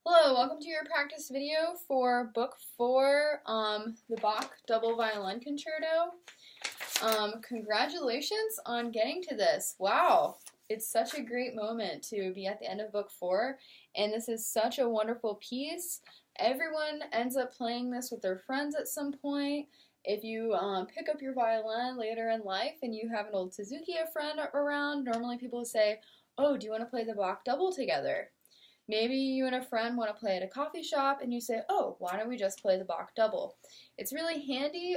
Hello, welcome to your practice video for Book 4, the Bach Double Violin Concerto. Congratulations on getting to this. Wow, it's such a great moment to be at the end of Book 4, and this is such a wonderful piece. Everyone ends up playing this with their friends at some point. If you pick up your violin later in life and you have an old Suzuki friend around, normally people say, "Oh, do you want to play the Bach Double together?" Maybe you and a friend want to play at a coffee shop and you say, "Oh, why don't we just play the Bach Double?" It's really handy.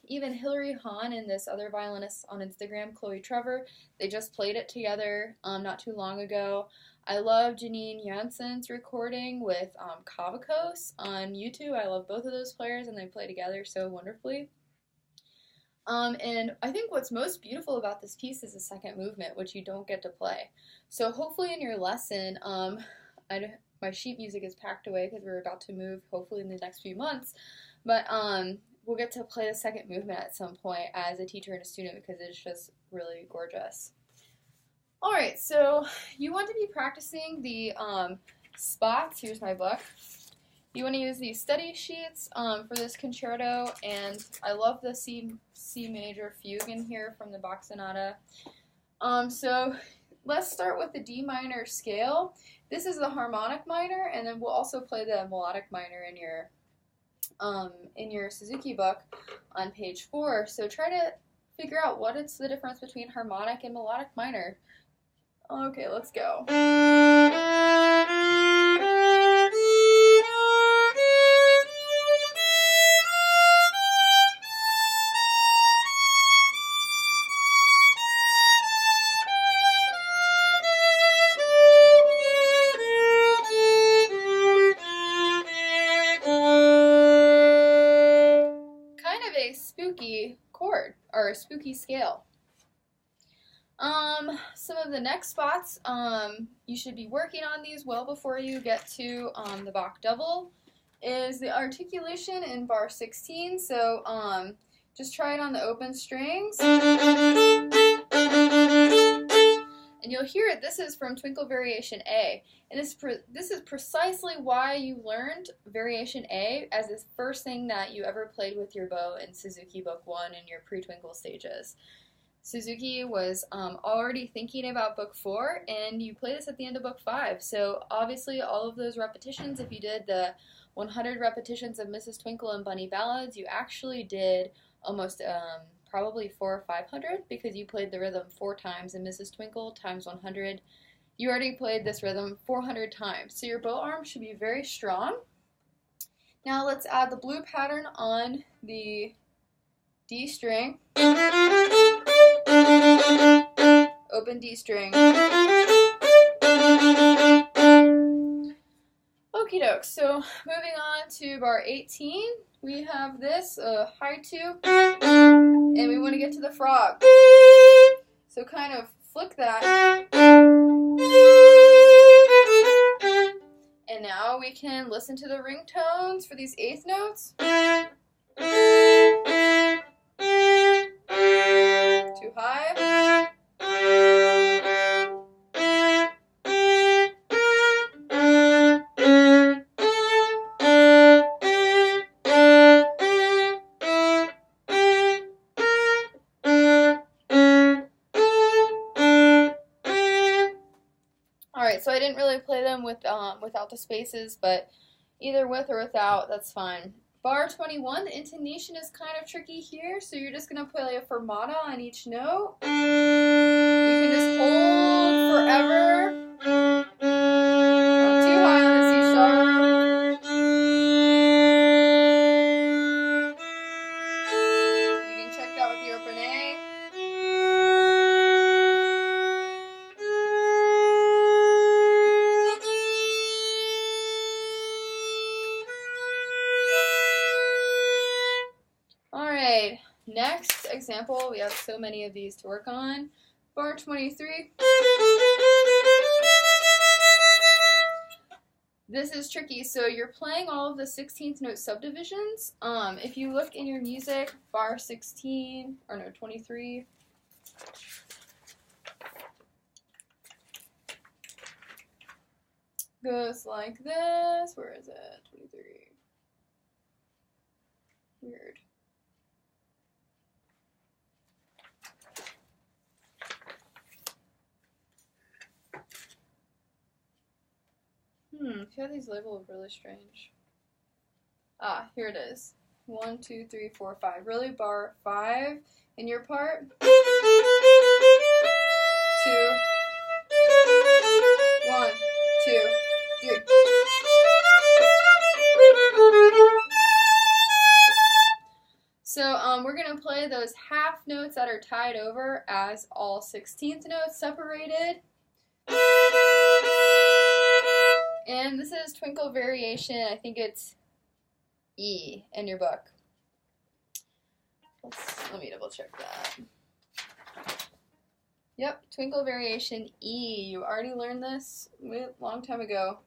Even Hillary Hahn and this other violinist on Instagram, Chloe Trevor, they just played it together not too long ago. I love Janine Janssen's recording with Kavakos on YouTube. I love both of those players and they play together so wonderfully. And I think what's most beautiful about this piece is the second movement, which you don't get to play. So hopefully in your lesson, my sheet music is packed away because we're about to move hopefully in the next few months, but we'll get to play the second movement at some point as a teacher and a student because it's just really gorgeous. Alright, so you want to be practicing the spots. Here's my book. You want to use these study sheets for this concerto, and I love the C major fugue in here from the Bach Sonata. So let's start with the D minor scale. This is the harmonic minor, and then we'll also play the melodic minor in your Suzuki book on page 4. So try to figure out what is the difference between harmonic and melodic minor. Okay, let's go. Spooky chord or a spooky scale. Some of the next spots, you should be working on these well before you get to the Bach Double, is the articulation in bar 16. So just try it on the open strings. And you'll hear it. This is from Twinkle Variation A. And this is precisely why you learned Variation A as the first thing that you ever played with your bow in Suzuki Book 1 in your pre-twinkle stages. Suzuki was already thinking about Book 4, and you play this at the end of Book 5. So obviously all of those repetitions, if you did the 100 repetitions of Mrs. Twinkle and Bunny Ballads, you actually did almost probably 400 or 500 because you played the rhythm 4 times in Mrs. Twinkle times 100. You already played this rhythm 400 times. So your bow arm should be very strong. Now let's add the blue pattern on the D string. Open D string. Okie doke, so moving on to bar 18, we have this high 2, and we want to get to the frog. So kind of flick that. And now we can listen to the ringtones for these eighth notes. Too high. Alright, so I didn't really play them without the spaces, but either with or without, that's fine. Bar 21, the intonation is kind of tricky here, so you're just going to play a fermata on each note. You can just hold forever. Not too high on the C sharp. You can check that with the open A. Alright, next example, we have so many of these to work on. Bar 23. This is tricky, so you're playing all of the 16th note subdivisions. If you look in your music, bar 16, or no, 23. goes like this. Where is it? 23. Weird. I feel these labels really strange. Ah, here it is. 1, 2, 3, 4, 5. Really, bar 5 in your part. 2. 1, 2, 3. So we're gonna play those half notes that are tied over as all 16th notes separated. And this is Twinkle Variation. I think it's E in your book. Let me double check that. Yep, Twinkle Variation E. You already learned this a long time ago.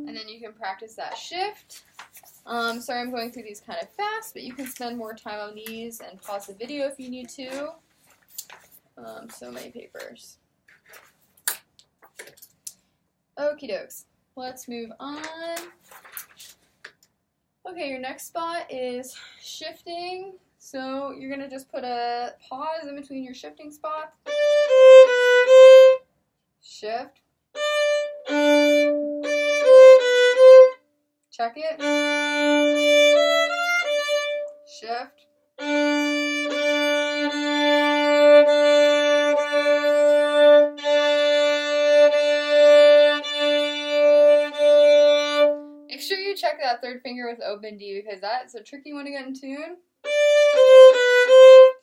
And then you can practice that shift. Sorry I'm going through these kind of fast, but you can spend more time on these and pause the video if you need to. So many papers. Okie dokes. Let's move on. Okay, your next spot is shifting. So you're going to just put a pause in between your shifting spots. Shift. Check it. Shift. Make sure you check that third finger with open D because that's a tricky one to get in tune.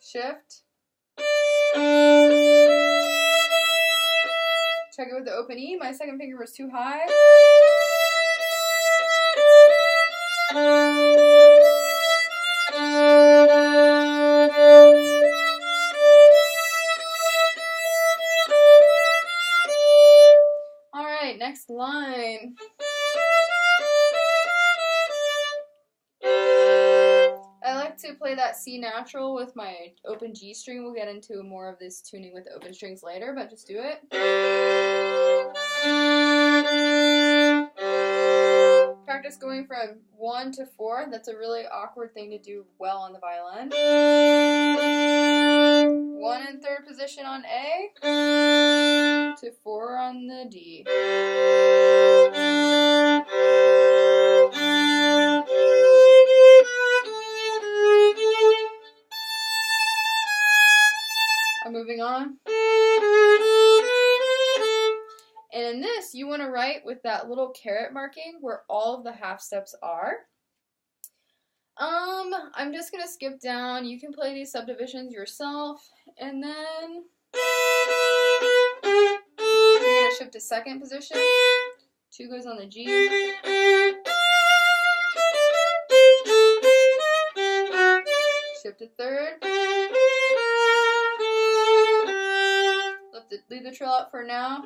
Shift. Check it with the open E. My second finger was too high. Alright, next line. I like to play that C natural with my open G string. We'll get into more of this tuning with the open strings later, but just do it. Practice going from 1 to 4. That's a really awkward thing to do well on the violin. 1 in third position on A to 4 on the D. I'm moving on. And in this, you want to write with that little caret marking where all of the half steps are. I'm just going to skip down. You can play these subdivisions yourself. And then you're going to shift to second position. 2 goes on the G. Shift to third. Leave the trill out for now.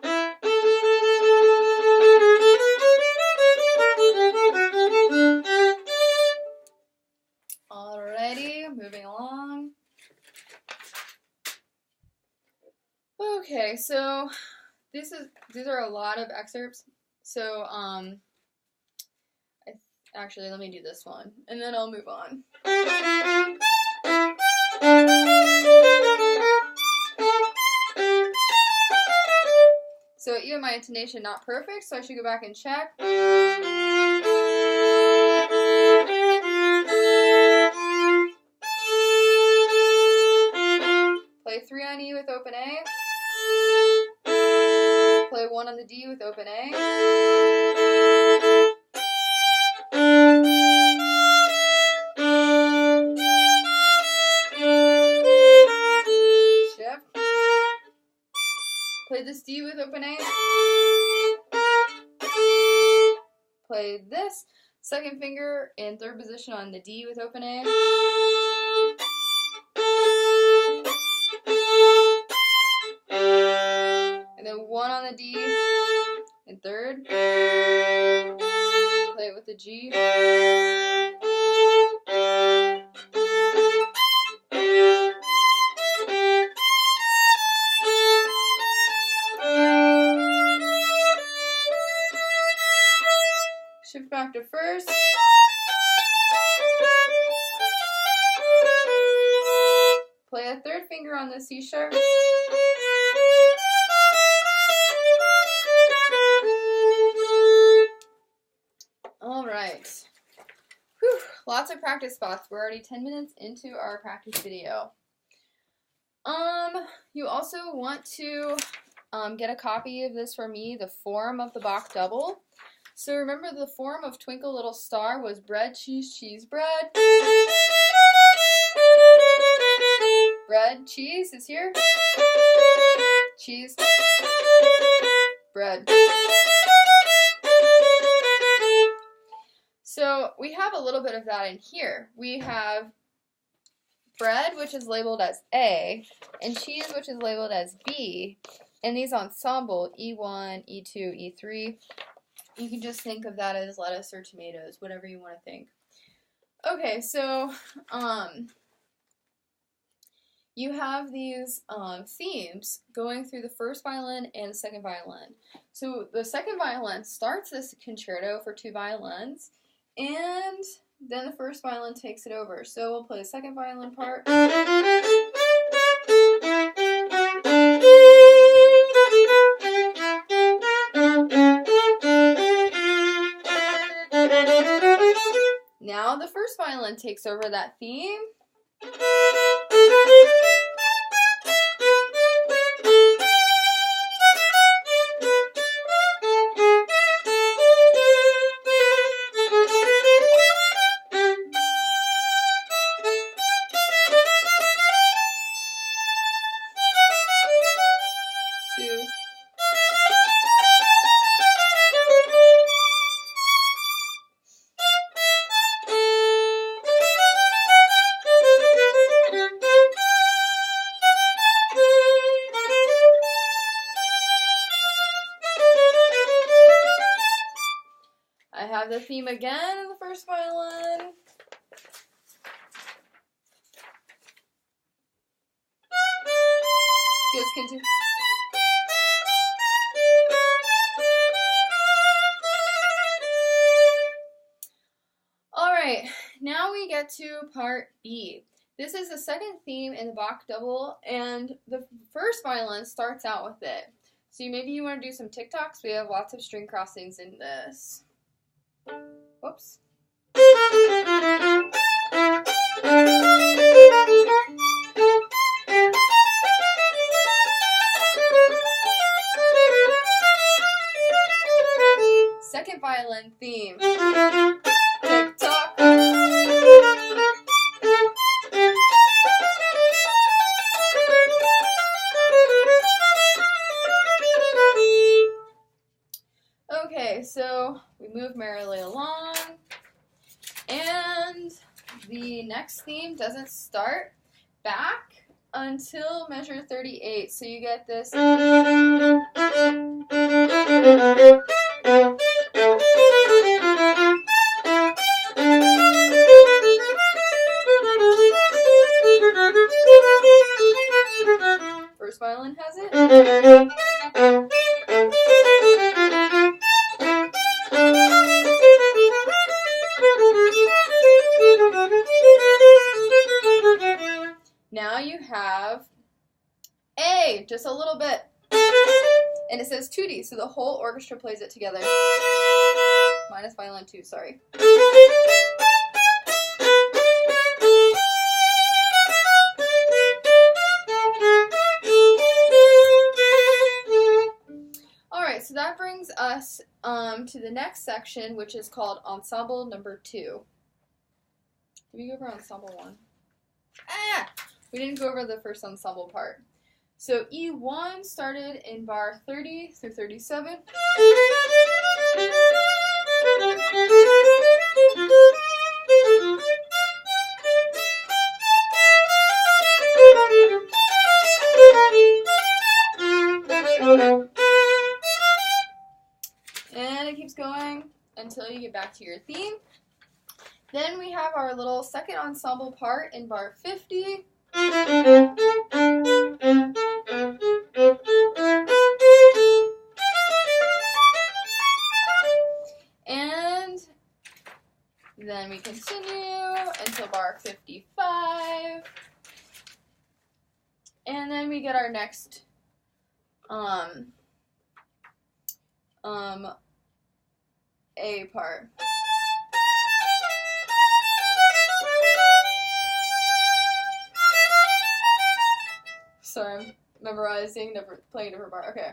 Alrighty, moving along. Okay, so these are a lot of excerpts. So actually, let me do this one, and then I'll move on. So even my intonation not perfect, so I should go back and check. Play 3 on E with open A. Play 1 on the D with open A. Shift. Play this D with open A. Play this second finger in third position on the D with open A. And then 1 on the D in third. Play it with the G. back to first. Play a third finger on the C sharp. All right. Whew, lots of practice spots. We're already 10 minutes into our practice video. You also want to get a copy of this for me, the form of the Bach double. So remember, the form of Twinkle Little Star was bread, cheese, cheese, bread. Bread, cheese is here. Cheese, bread. So we have a little bit of that in here. We have bread, which is labeled as A, and cheese, which is labeled as B, and these ensemble, E1, E2, E3. You can just think of that as lettuce or tomatoes, whatever you want to think. Okay, so you have these themes going through the first violin and the second violin. So the second violin starts this concerto for 2 violins, and then the first violin takes it over. So we'll play the second violin part. Now the first violin takes over that theme. I have the theme again in the first violin. Just continue. Alright, now we get to part B. This is the second theme in the Bach double, and the first violin starts out with it. So maybe you want to do some TikToks. We have lots of string crossings in this. Whoops. Second violin theme. TikTok. Okay, so we move merrily along, and the next theme doesn't start back until measure 38, so you get this. First violin has it. Now you have A, just a little bit. And it says tutti, so the whole orchestra plays it together. Minus violin 2, sorry. Alright, so that brings us to the next section, which is called ensemble number 2. Did we go over ensemble 1? We didn't go over the first ensemble part. So E1 started in bar 30 through 37. And it keeps going until you get back to your theme. Then we have our little second ensemble part in bar 50. And we get our next A part. Sorry, I'm memorizing, playing a different part. Okay.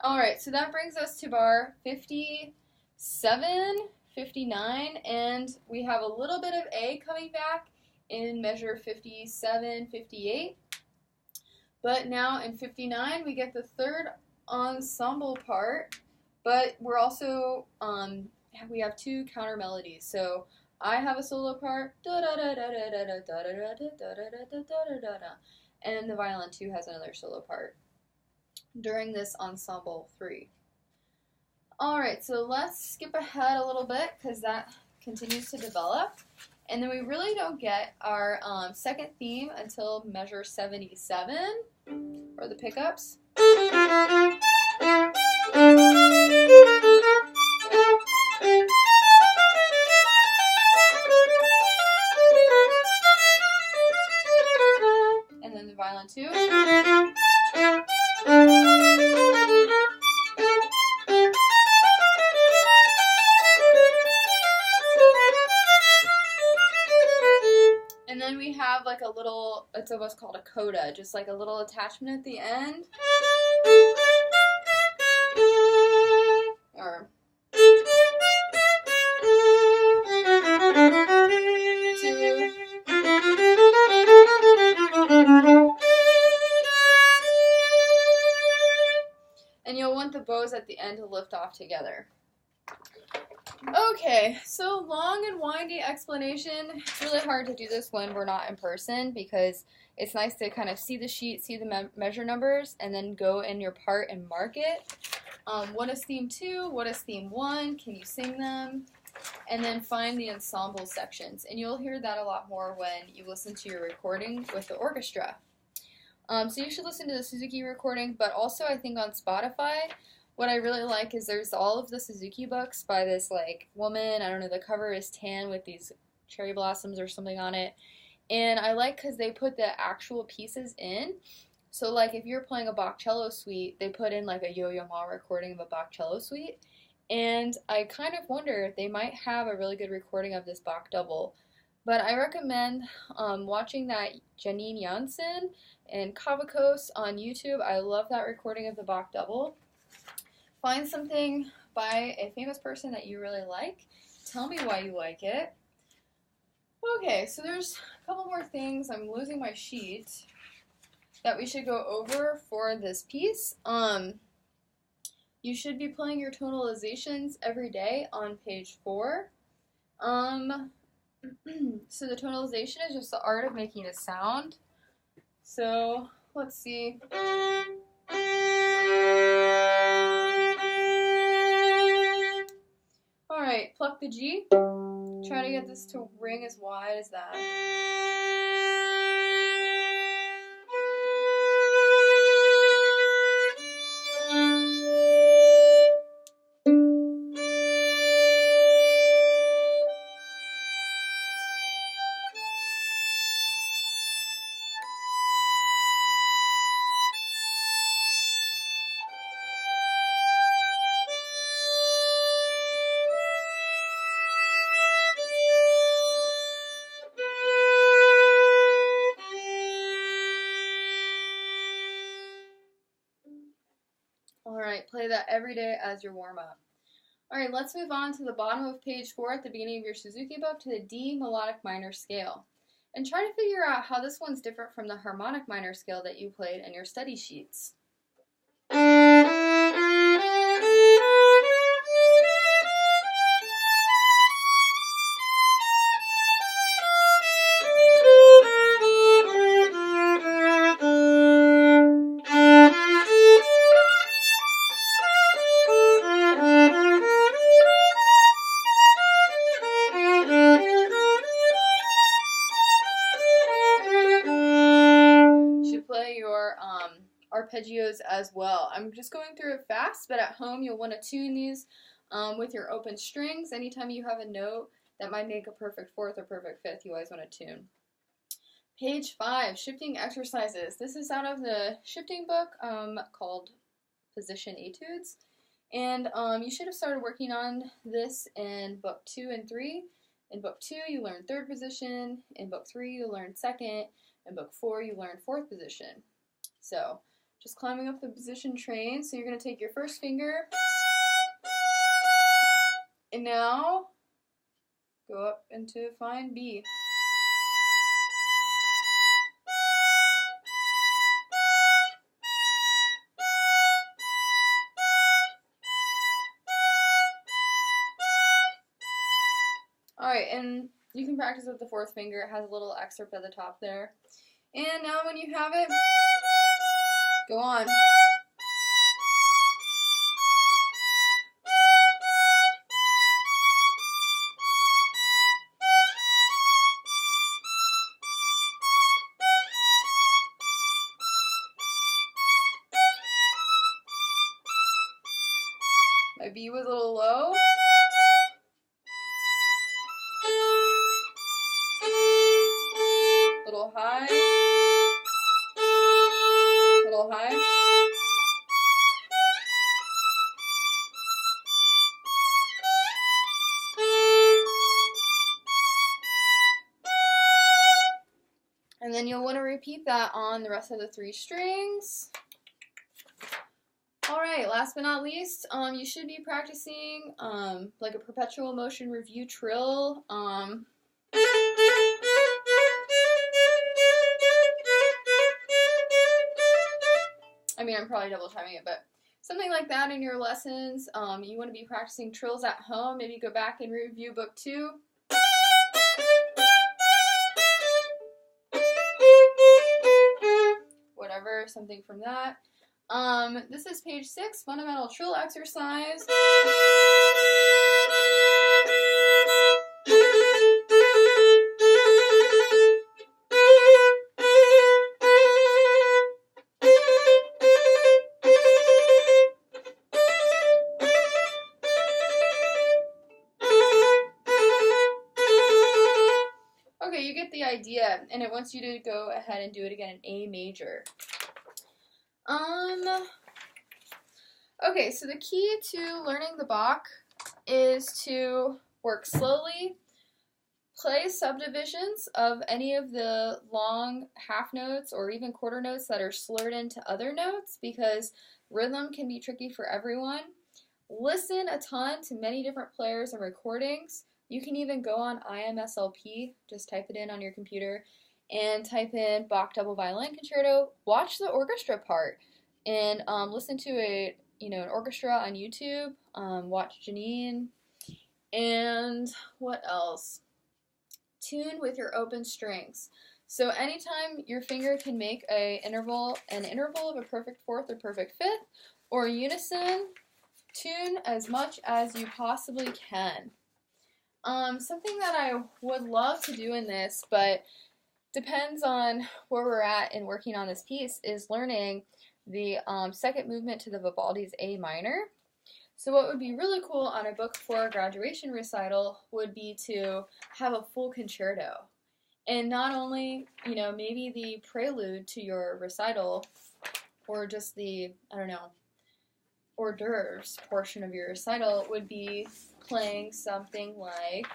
Alright, so that brings us to bar 57, 59, and we have a little bit of A coming back in measure 57, 58. But now in 59, we get the third ensemble part, but we're also, we have two counter melodies. So I have a solo part, and the violin too has another solo part during this ensemble 3. Alright, so let's skip ahead a little bit because that continues to develop. And then we really don't get our second theme until measure 77, or the pickups. And then the violin too. And then we have like a little, it's almost called a coda, just like a little attachment at the end. Or two. And you'll want the bows at the end to lift off together. Okay, so long and windy explanation. It's really hard to do this when we're not in person because it's nice to kind of see the sheet, see the measure numbers, and then go in your part and mark it. What is theme 2? What is theme 1? Can you sing them? And then find the ensemble sections. And you'll hear that a lot more when you listen to your recording with the orchestra. So you should listen to the Suzuki recording, but also I think on Spotify, what I really like is there's all of the Suzuki books by this like woman. I don't know, the cover is tan with these cherry blossoms or something on it. And I like because they put the actual pieces in. So like if you're playing a Bach cello suite, they put in like a Yo-Yo Ma recording of a Bach cello suite. And I kind of wonder if they might have a really good recording of this Bach double. But I recommend watching that Janine Janssen and Kavakos on YouTube. I love that recording of the Bach double. Find something by a famous person that you really like. Tell me why you like it. Okay, so there's a couple more things. I'm losing my sheet that we should go over for this piece. You should be playing your tonalizations every day on page 4. So the tonalization is just the art of making a sound. So let's see. Alright, pluck the G. Try to get this to ring as wide as that. Alright, play that every day as your warm-up. Alright, let's move on to the bottom of page 4 at the beginning of your Suzuki book to the D melodic minor scale. And try to figure out how this one's different from the harmonic minor scale that you played in your study sheets. Arpeggios as well. I'm just going through it fast, but at home you'll want to tune these With your open strings, anytime you have a note that might make a perfect fourth or perfect fifth, you always want to tune. Page 5, shifting exercises. This is out of the shifting book called Position Etudes. And you should have started working on this in book 2 and 3. In book 2, you learn third position. In book 3, you learn second. In book 4, you learn fourth position. So, just climbing up the position train. So you're going to take your first finger. And now, go up into fine B. Alright, and you can practice with the fourth finger. It has a little excerpt at the top there. And now when you have it, go on. My B was a little low. Little high. Little high. And then you'll want to repeat that on the rest of the 3 strings. Alright, last but not least, you should be practicing like a perpetual motion review trill. I mean, I'm probably double timing it, but something like that in your lessons. You want to be practicing trills at home. Maybe go back and review book 2. Whatever, something from that. This is page 6, fundamental trill exercise. Okay, you get the idea, and it wants you to go ahead and do it again in A major. Okay, so the key to learning the Bach is to work slowly, play subdivisions of any of the long half notes or even quarter notes that are slurred into other notes, because rhythm can be tricky for everyone. Listen a ton to many different players and recordings. You can even go on IMSLP, just type it in on your computer, and type in Bach double violin concerto. Watch the orchestra part and listen to an orchestra on YouTube. Watch Janine. And what else? Tune with your open strings. So anytime your finger can make an interval of a perfect fourth or perfect fifth, or unison, tune as much as you possibly can. Something that I would love to do in this, but depends on where we're at in working on this piece, is learning the second movement to the Vivaldi's A minor. So what would be really cool on a book 4 graduation recital would be to have a full concerto. And not only, maybe the prelude to your recital, or just the, hors d'oeuvres portion of your recital would be playing something like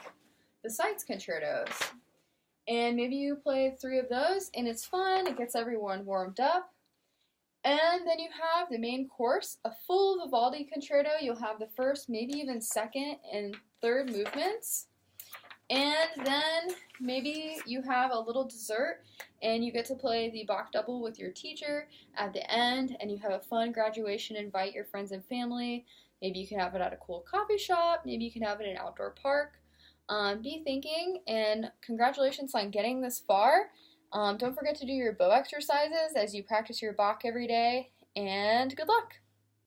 the Sights concertos. And maybe you play 3 of those, and it's fun, it gets everyone warmed up. And then you have the main course, a full Vivaldi concerto. You'll have the first, maybe even second and third movements. And then maybe you have a little dessert and you get to play the Bach double with your teacher at the end, and you have a fun graduation, invite your friends and family. Maybe you can have it at a cool coffee shop, maybe you can have it in an outdoor park. Be thinking, and congratulations on getting this far. Don't forget to do your bow exercises as you practice your Bach every day, and good luck!